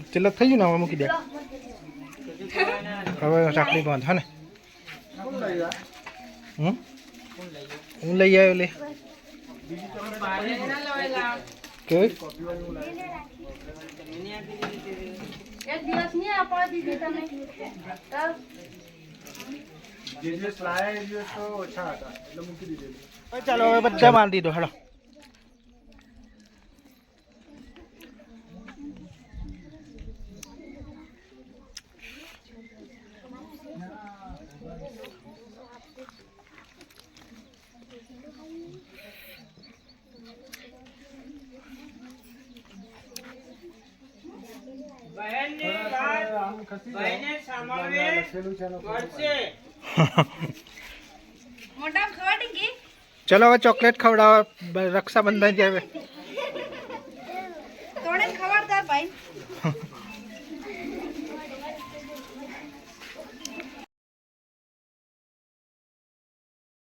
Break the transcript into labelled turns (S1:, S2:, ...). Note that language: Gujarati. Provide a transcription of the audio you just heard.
S1: तिलक થઈ ગયું ને હવે મૂકી દે હવે ચાકડી બંધ હે ને હું લઈ આવ્યો લે કેવી
S2: એક દિવસ ની આપવા દીધી તમે
S3: જે દિવસ લાયા એ દિવસ તો ઓછા હતા એટલે મૂકી દીધેલું
S1: ચાલો હવે બધા બાંધી દો હેડો
S2: મોટા ખવાડી ગઈ
S1: चलो હવે ચોકલેટ ખવડાવો રક્ષાબંધન જેવે
S2: તોડે ખવડતા ભાઈ